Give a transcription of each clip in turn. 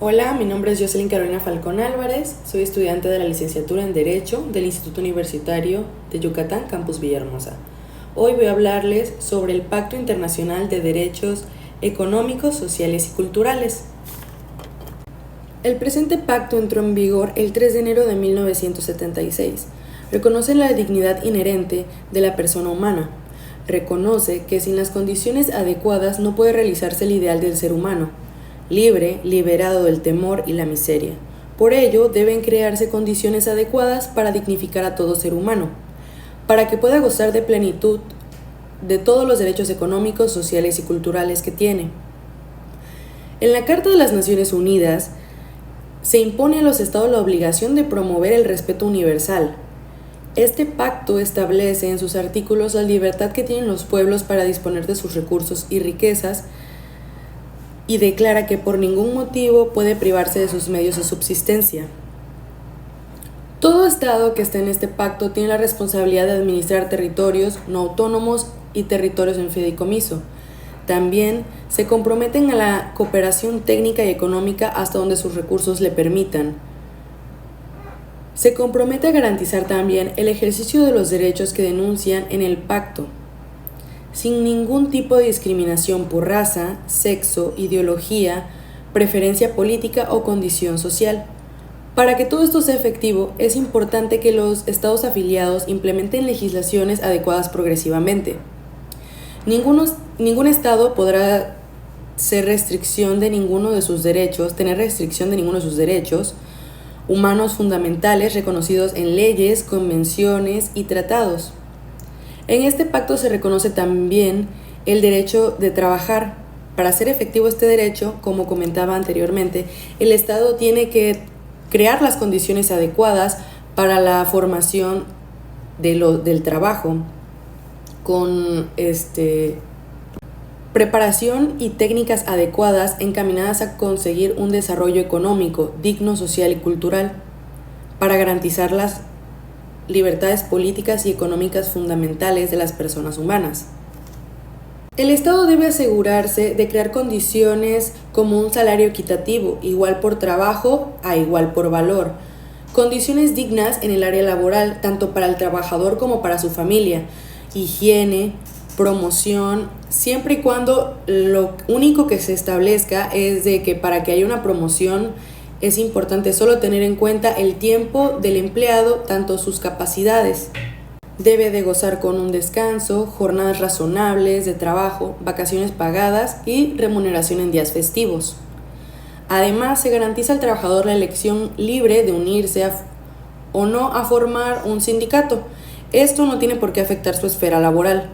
Hola, mi nombre es Jocelyn Carolina Falcón Álvarez, soy estudiante de la licenciatura en Derecho del Instituto Universitario de Yucatán, Campus Villahermosa. Hoy voy a hablarles sobre el Pacto Internacional de Derechos Económicos, Sociales y Culturales. El presente pacto entró en vigor el 3 de enero de 1976. Reconoce la dignidad inherente de la persona humana. Reconoce que sin las condiciones adecuadas no puede realizarse el ideal del ser humano, libre, liberado del temor y la miseria. Por ello, deben crearse condiciones adecuadas para dignificar a todo ser humano, para que pueda gozar de plenitud de todos los derechos económicos, sociales y culturales que tiene. En la Carta de las Naciones Unidas, se impone a los Estados la obligación de promover el respeto universal. Este pacto establece en sus artículos la libertad que tienen los pueblos para disponer de sus recursos y riquezas, y declara que por ningún motivo puede privarse de sus medios de subsistencia. Todo Estado que esté en este pacto tiene la responsabilidad de administrar territorios no autónomos y territorios en fideicomiso. También se comprometen a la cooperación técnica y económica hasta donde sus recursos le permitan. Se compromete a garantizar también el ejercicio de los derechos que denuncian en el pacto, sin ningún tipo de discriminación por raza, sexo, ideología, preferencia política o condición social. Para que todo esto sea efectivo, es importante que los estados afiliados implementen legislaciones adecuadas progresivamente. Ningún estado podrá tener restricción de ninguno de sus derechos humanos fundamentales reconocidos en leyes, convenciones y tratados. En este pacto se reconoce también el derecho de trabajar. Para hacer efectivo este derecho, como comentaba anteriormente, el Estado tiene que crear las condiciones adecuadas para la formación del trabajo, con preparación y técnicas adecuadas encaminadas a conseguir un desarrollo económico, digno, social y cultural, para garantizar las libertades políticas y económicas fundamentales de las personas humanas. El Estado debe asegurarse de crear condiciones como un salario equitativo, igual por trabajo a igual por valor, condiciones dignas en el área laboral, tanto para el trabajador como para su familia, higiene, promoción, siempre y cuando lo único que se establezca es de que para que haya una promoción es importante solo tener en cuenta el tiempo del empleado, tanto sus capacidades. Debe de gozar con un descanso, jornadas razonables de trabajo, vacaciones pagadas y remuneración en días festivos. Además, se garantiza al trabajador la elección libre de unirse o no a formar un sindicato. Esto no tiene por qué afectar su esfera laboral.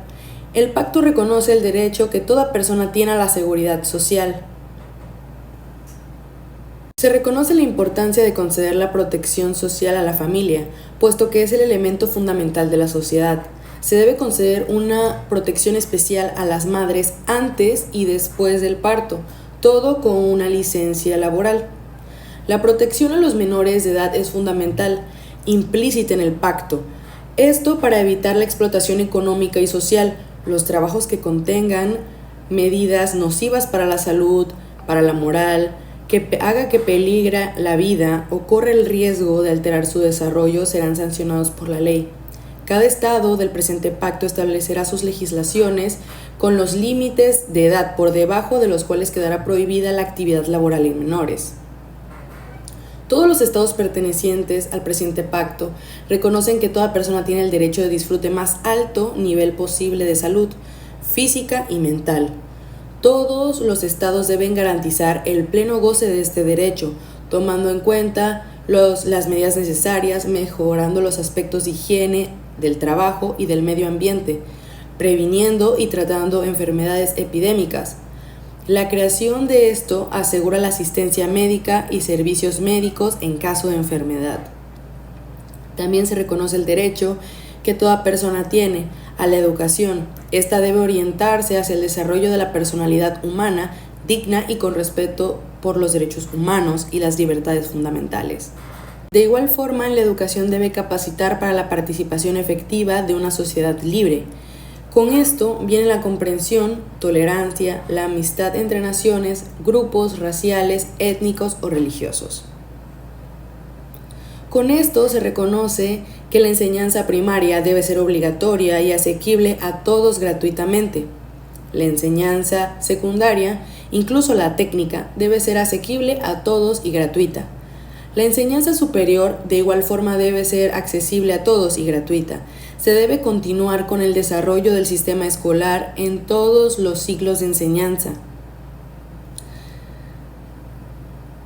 El pacto reconoce el derecho que toda persona tiene a la seguridad social. Se reconoce la importancia de conceder la protección social a la familia, puesto que es el elemento fundamental de la sociedad. Se debe conceder una protección especial a las madres antes y después del parto, todo con una licencia laboral. La protección a los menores de edad es fundamental, implícita en el pacto. Esto para evitar la explotación económica y social, los trabajos que contengan medidas nocivas para la salud, para la moral, que haga que peligra la vida o corre el riesgo de alterar su desarrollo serán sancionados por la ley. Cada estado del presente pacto establecerá sus legislaciones con los límites de edad por debajo de los cuales quedará prohibida la actividad laboral en menores. Todos los estados pertenecientes al presente pacto reconocen que toda persona tiene el derecho de disfrute más alto nivel posible de salud física y mental. Todos los estados deben garantizar el pleno goce de este derecho, tomando en cuenta las medidas necesarias, mejorando los aspectos de higiene del trabajo y del medio ambiente, previniendo y tratando enfermedades epidémicas. La creación de esto asegura la asistencia médica y servicios médicos en caso de enfermedad. También se reconoce el derecho que toda persona tiene a la educación. Esta debe orientarse hacia el desarrollo de la personalidad humana digna y con respeto por los derechos humanos y las libertades fundamentales. De igual forma, la educación debe capacitar para la participación efectiva de una sociedad libre. Con esto viene la comprensión, tolerancia, la amistad entre naciones, grupos raciales, étnicos o religiosos. Con esto se reconoce que la enseñanza primaria debe ser obligatoria y asequible a todos gratuitamente. La enseñanza secundaria, incluso la técnica, debe ser asequible a todos y gratuita. La enseñanza superior de igual forma debe ser accesible a todos y gratuita. Se debe continuar con el desarrollo del sistema escolar en todos los ciclos de enseñanza.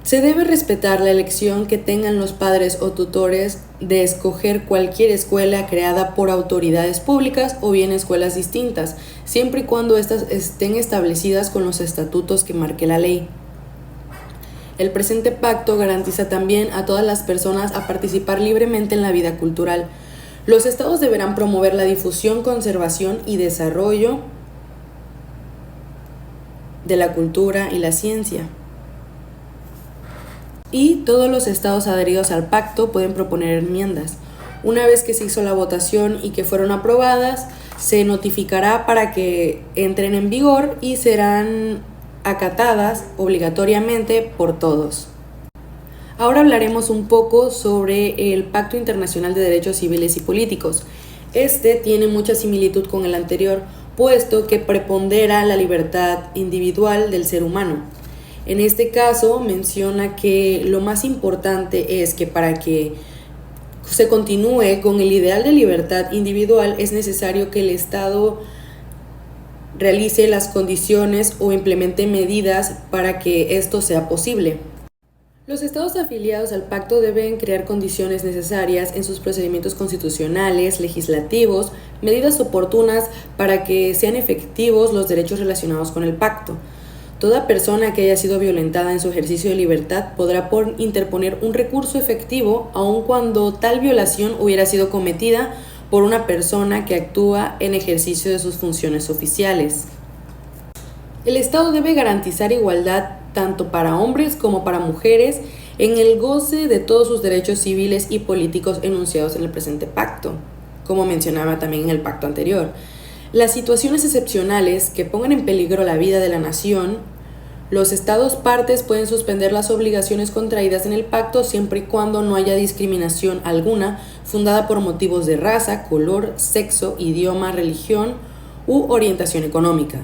Se debe respetar la elección que tengan los padres o tutores de escoger cualquier escuela creada por autoridades públicas o bien escuelas distintas, siempre y cuando éstas estén establecidas con los estatutos que marque la ley. El presente pacto garantiza también a todas las personas a participar libremente en la vida cultural. Los estados deberán promover la difusión, conservación y desarrollo de la cultura y la ciencia. Y todos los estados adheridos al pacto pueden proponer enmiendas. Una vez que se hizo la votación y que fueron aprobadas, se notificará para que entren en vigor y serán acatadas obligatoriamente por todos. Ahora hablaremos un poco sobre el Pacto Internacional de Derechos Civiles y Políticos. Este tiene mucha similitud con el anterior, puesto que prepondera la libertad individual del ser humano. En este caso menciona que lo más importante es que para que se continúe con el ideal de libertad individual es necesario que el Estado realice las condiciones o implemente medidas para que esto sea posible. Los estados afiliados al pacto deben crear condiciones necesarias en sus procedimientos constitucionales, legislativos, medidas oportunas para que sean efectivos los derechos relacionados con el pacto. Toda persona que haya sido violentada en su ejercicio de libertad podrá interponer un recurso efectivo aun cuando tal violación hubiera sido cometida por una persona que actúa en ejercicio de sus funciones oficiales. El Estado debe garantizar igualdad tanto para hombres como para mujeres en el goce de todos sus derechos civiles y políticos enunciados en el presente pacto, como mencionaba también en el pacto anterior. Las situaciones excepcionales que pongan en peligro la vida de la nación, los estados partes pueden suspender las obligaciones contraídas en el pacto siempre y cuando no haya discriminación alguna fundada por motivos de raza, color, sexo, idioma, religión u orientación económica.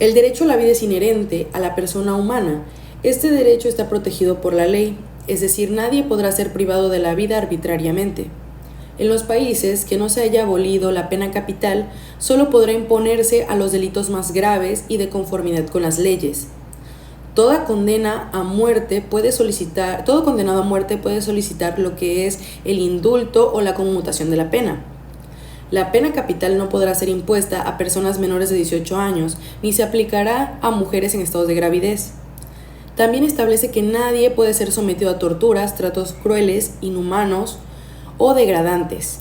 El derecho a la vida es inherente a la persona humana. Este derecho está protegido por la ley, es decir, nadie podrá ser privado de la vida arbitrariamente. En los países que no se haya abolido la pena capital, solo podrá imponerse a los delitos más graves y de conformidad con las leyes. Todo condenado a muerte puede solicitar lo que es el indulto o la conmutación de la pena. La pena capital no podrá ser impuesta a personas menores de 18 años, ni se aplicará a mujeres en estados de gravidez. También establece que nadie puede ser sometido a torturas, tratos crueles, inhumanos o degradantes.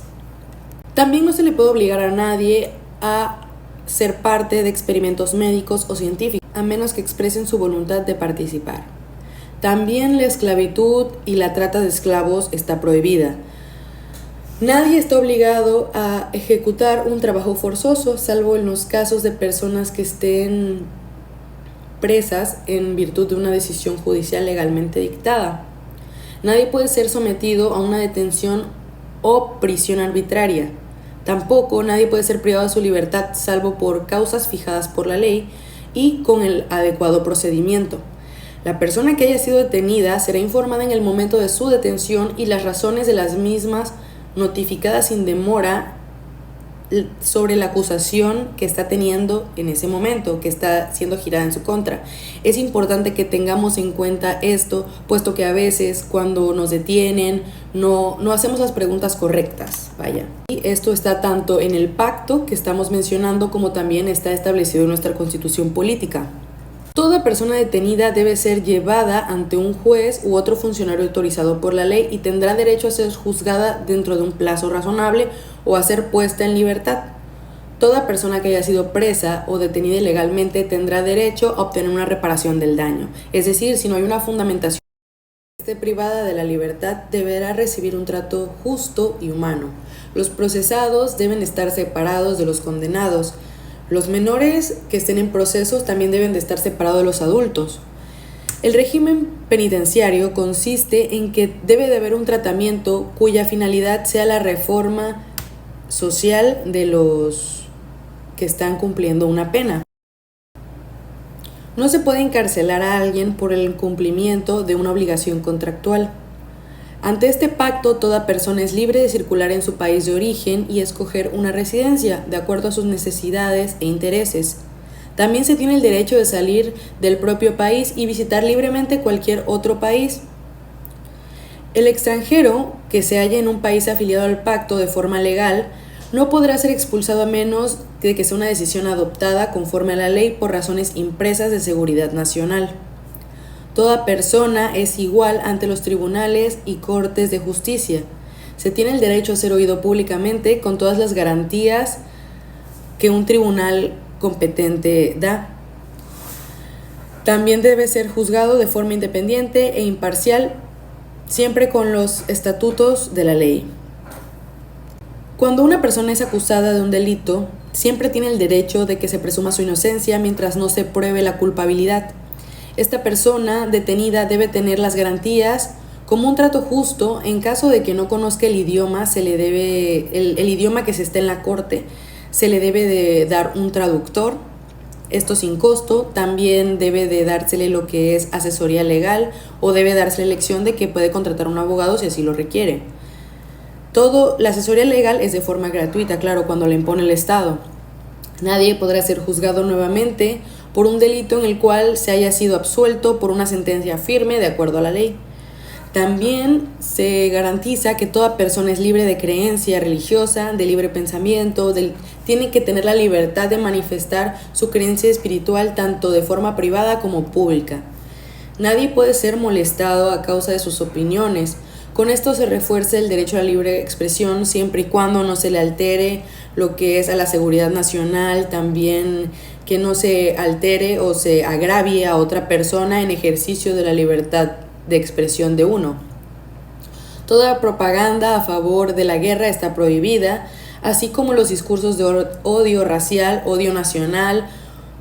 También no se le puede obligar a nadie a ser parte de experimentos médicos o científicos, a menos que expresen su voluntad de participar. También la esclavitud y la trata de esclavos está prohibida. Nadie está obligado a ejecutar un trabajo forzoso, salvo en los casos de personas que estén presas en virtud de una decisión judicial legalmente dictada. Nadie puede ser sometido a una detención o prisión arbitraria. Tampoco nadie puede ser privado de su libertad, salvo por causas fijadas por la ley y con el adecuado procedimiento. La persona que haya sido detenida será informada en el momento de su detención y las razones de las mismas notificada sin demora sobre la acusación que está teniendo en ese momento, que está siendo girada en su contra. Es importante que tengamos en cuenta esto, puesto que a veces cuando nos detienen no hacemos las preguntas correctas. Y esto está tanto en el pacto que estamos mencionando como también está establecido en nuestra Constitución política. Toda persona detenida debe ser llevada ante un juez u otro funcionario autorizado por la ley y tendrá derecho a ser juzgada dentro de un plazo razonable o a ser puesta en libertad. Toda persona que haya sido presa o detenida ilegalmente tendrá derecho a obtener una reparación del daño. Es decir, si no hay una fundamentación esté privada de la libertad deberá recibir un trato justo y humano. Los procesados deben estar separados de los condenados. Los menores que estén en procesos también deben de estar separados de los adultos. El régimen penitenciario consiste en que debe de haber un tratamiento cuya finalidad sea la reforma social de los que están cumpliendo una pena. No se puede encarcelar a alguien por el incumplimiento de una obligación contractual. Ante este pacto, toda persona es libre de circular en su país de origen y escoger una residencia de acuerdo a sus necesidades e intereses. También se tiene el derecho de salir del propio país y visitar libremente cualquier otro país. El extranjero que se halle en un país afiliado al pacto de forma legal no podrá ser expulsado a menos de que sea una decisión adoptada conforme a la ley por razones impresas de seguridad nacional. Toda persona es igual ante los tribunales y cortes de justicia. Se tiene el derecho a ser oído públicamente con todas las garantías que un tribunal competente da. También debe ser juzgado de forma independiente e imparcial, siempre con los estatutos de la ley. Cuando una persona es acusada de un delito, siempre tiene el derecho de que se presuma su inocencia mientras no se pruebe la culpabilidad. Esta persona detenida debe tener las garantías como un trato justo. En caso de que no conozca el idioma, el idioma que se está en la corte, se le debe de dar un traductor, esto sin costo. También debe de dársele lo que es asesoría legal o debe darse la elección de que puede contratar un abogado si así lo requiere. La asesoría legal es de forma gratuita, claro, cuando la impone el Estado. Nadie podrá ser juzgado nuevamente por un delito en el cual se haya sido absuelto por una sentencia firme de acuerdo a la ley. También se garantiza que toda persona es libre de creencia religiosa, de libre pensamiento, tiene que tener la libertad de manifestar su creencia espiritual tanto de forma privada como pública. Nadie puede ser molestado a causa de sus opiniones. Con esto se refuerza el derecho a la libre expresión siempre y cuando no se le altere lo que es a la seguridad nacional, también que no se altere o se agravie a otra persona en ejercicio de la libertad de expresión de uno. Toda propaganda a favor de la guerra está prohibida, así como los discursos de odio racial, odio nacional,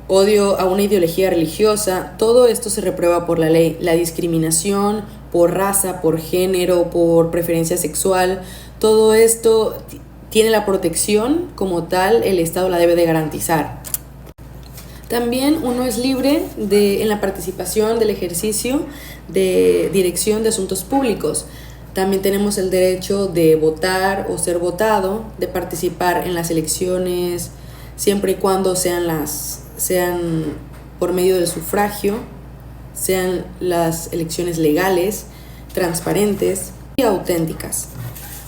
odio a una ideología religiosa. Todo esto se reprueba por la ley. La discriminación por raza, por género, por preferencia sexual, todo esto tiene la protección como tal, el Estado la debe de garantizar. También uno es libre en la participación del ejercicio de dirección de asuntos públicos. También tenemos el derecho de votar o ser votado, de participar en las elecciones siempre y cuando sean por medio del sufragio, sean las elecciones legales, transparentes y auténticas.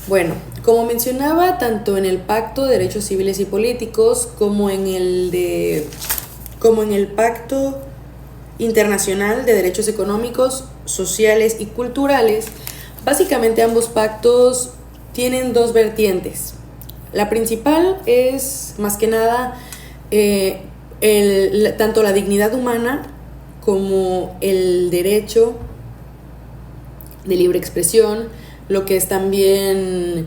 Bueno, como mencionaba, tanto en el Pacto de Derechos Civiles y Políticos como en el Pacto Internacional de Derechos Económicos, Sociales y Culturales, básicamente ambos pactos tienen dos vertientes. La principal es, más que nada, tanto la dignidad humana como el derecho de libre expresión, lo que es también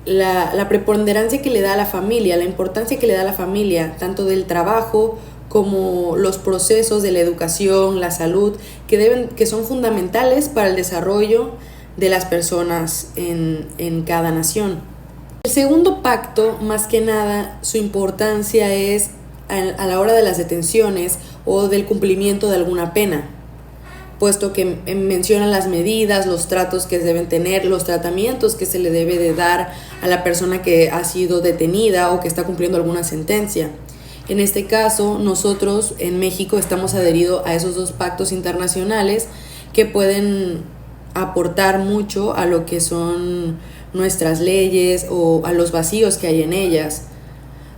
la preponderancia que le da a la familia, la importancia que le da a la familia, tanto del trabajo como los procesos de la educación, la salud, que son fundamentales para el desarrollo de las personas en cada nación. El segundo pacto, más que nada, su importancia es a la hora de las detenciones o del cumplimiento de alguna pena, puesto que menciona las medidas, los tratos que deben tener, los tratamientos que se le debe de dar a la persona que ha sido detenida o que está cumpliendo alguna sentencia. En este caso, nosotros en México estamos adheridos a esos dos pactos internacionales que pueden aportar mucho a lo que son nuestras leyes o a los vacíos que hay en ellas.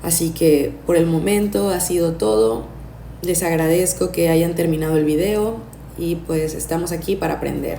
Así que por el momento ha sido todo. Les agradezco que hayan terminado el video y pues estamos aquí para aprender.